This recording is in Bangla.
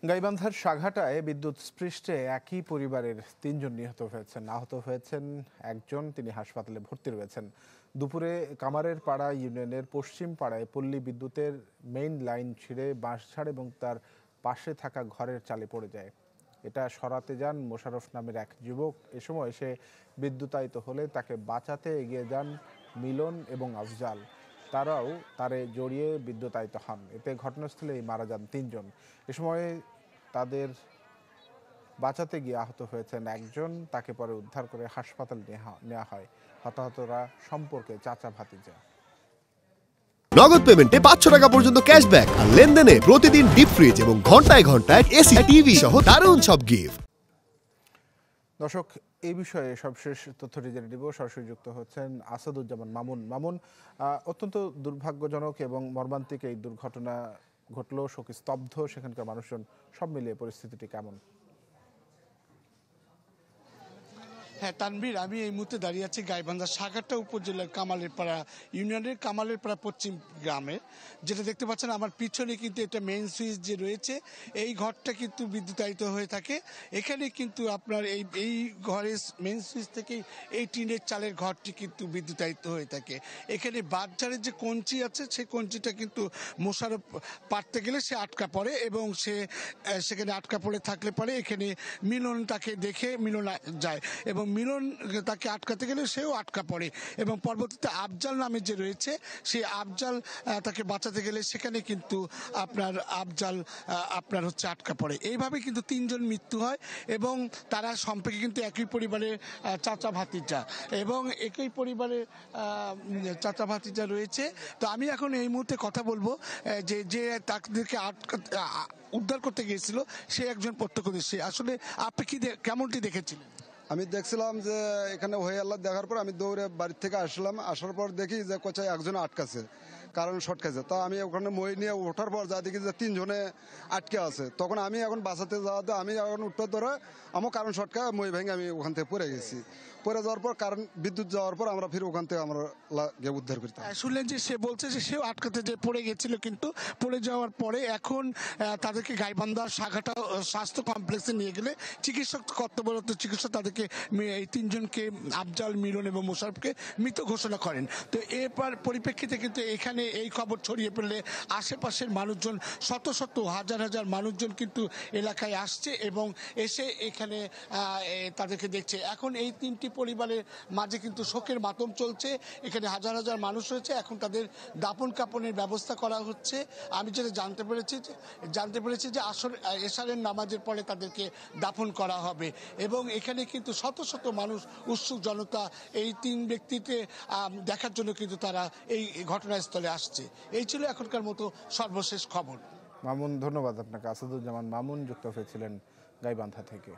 গাইবান্ধার সাঘাটায় বিদ্যুৎস্পৃষ্টে একই পরিবারের ৩ জন নিহত হয়েছেন। আহত হয়েছেন একজন, তিনি হাসপাতালে ভর্তি রয়েছেন। দুপুরে কামারের পাড়া ইউনিয়নের পশ্চিম পাড়ায় পল্লী বিদ্যুতের মেইন লাইন ছিঁড়ে বাঁশঝাড় এবং তার পাশে থাকা ঘরের চালে পড়ে যায়। এটা সরাতে যান মোশাররফ নামের এক যুবক। এ সময় সে বিদ্যুতায়িত হলে তাকে বাঁচাতে এগিয়ে যান মিলন এবং আফজাল। তারাও তারে জড়িয়ে বিদ্যুতায়িত হন। এতে ঘটনাস্থলেই মারা যান ৩ জন। এ সময় তাদের বাঁচাতে গিয়ে আহত হয়েছেন একজন, তাকে পরে উদ্ধার করে হাসপাতালে নেওয়া হয়। হতাহতরা সম্পর্কে চাচা ভাতিজা। নগদ পেমেন্টে 500 টাকা পর্যন্ত ক্যাশব্যাক আর লেনদেনে প্রতিদিন ডিপ ফ্রিজ এবং ঘন্টায় ঘন্টায় এসি টিভি সহ দারুণ সব গিফট। দর্শক, এই বিষয়ে সবশেষ তথ্যটি জেনে নিব। সরাসরি যুক্ত হচ্ছেন আসাদুজ্জামান মামুন। অত্যন্ত দুর্ভাগ্যজনক এবং মর্মান্তিক এই দুর্ঘটনা ঘটল, শোকে স্তব্ধ সেখানকার মানুষজন। সব মিলিয়ে পরিস্থিতিটি কেমন? হ্যাঁ তানভীর, আমি এই মুহূর্তে দাঁড়িয়ে আছি গাইবান্ধা সাঘাটা উপজেলার কামালের পাড়া ইউনিয়নের কামালের পাড়া পশ্চিম গ্রামে। যেটা দেখতে পাচ্ছেন আমার পিছনে, কিন্তু এটা মেইন সুইচ যে রয়েছে এই ঘরটা কিন্তু বিদ্যুতায়িত হয়ে থাকে। এখানে কিন্তু আপনার এই ঘরের মেইন সুইচ থেকেই এই টিনের চালের ঘরটি কিন্তু বিদ্যুতায়িত হয়ে থাকে। এখানে বাঁশঝাড়ের যে কঞ্চি আছে সেই কঞ্চিটা কিন্তু মোশাররফ পারতে গেলে সে আটকা পড়ে এবং সেখানে আটকা পড়ে থাকলে পরে এখানে মিলন তাকে দেখে মিলন যায় এবং মিলন তাকে আটকাতে গেলে সেও আটকা পড়ে এবং পরবর্তীতে আফজাল নামে যে রয়েছে সেই আফজাল তাকে বাঁচাতে গেলে সেখানে কিন্তু আফজাল হচ্ছে আটকা পড়ে। এইভাবে কিন্তু ৩ জন মৃত্যু হয় এবং তারা সম্পর্কে কিন্তু একই পরিবারের চাচা ভাতিজা এবং একই পরিবারের চাচা ভাতিজা রয়েছে। তো আমি এখন এই মুহূর্তে কথা বলবো যে তাদেরকে উদ্ধার করতে গিয়েছিল সে একজন প্রত্যক্ষদর্শী। আসলে আপনি কেমনটি দেখেছিলেন? আমি দেখছিলাম যে এখানে হয়ে আল্লাহ দেখার পর আমি দৌড়ে বাড়ির থেকে আসলাম। আসার পর দেখি যে কোথায় একজন আটকাছে, কারণ শর্ট খাইছে। তো আমি ওখানে মই নিয়ে ওঠার পর যা দেখি যে 3 জনে আটকে আছে। তখন আমি এখন বাঁচাতে যাওয়াতে আমি এখন উঠতে ধরে আমার কারণ শর্টকা মই ভেঙে আমি ওখান থেকে পড়ে গেছি। পড়ে যাওয়ার পর কারণ বিদ্যুৎ যাওয়ার পর আমরা ফিরে ওখান থেকে আমরা গিয়ে উদ্ধার করতে। শুনলেন যে সে বলছে যে সেও আটকাতে যে পড়ে গেছিল, কিন্তু পড়ে যাওয়ার পরে এখন তাদেরকে গাইবান্ধা সাঘাটা স্বাস্থ্য কমপ্লেক্সে নিয়ে গেলে কর্তব্যরত চিকিৎসক তাদেরকে এই 3 জনকে আফজাল, মিলন এবং মোশাররফকে মৃত ঘোষণা করেন। তো এরপর পরিপ্রেক্ষিতে কিন্তু এখানে এই খবর ছড়িয়ে পড়লে আশেপাশের মানুষজন শত শত হাজার হাজার মানুষজন কিন্তু এলাকায় আসছে এবং এসে এখানে তাদেরকে দেখছে। এখন এই 3টি পরিবারের মাঝে কিন্তু শোকের মাতম চলছে। এখানে হাজার হাজার মানুষ রয়েছে। এখন তাদের দাপন কাপনের ব্যবস্থা করা হচ্ছে। আমি যেটা জানতে পেরেছি যে এশারের নামাজের পরে তাদেরকে দাফন করা হবে এবং এখানে কিন্তু শত শত মানুষ, উৎসুক জনতা এই 3 ব্যক্তিকে দেখার জন্য কিন্তু তারা এই ঘটনাস্থলে আসছে। এই ছিল এখনকার মতো সর্বশেষ খবর। মামুন, ধন্যবাদ আপনাকে। আসাদুজ্জামান মামুন যুক্ত হয়েছিলেন গাইবান্ধা থেকে।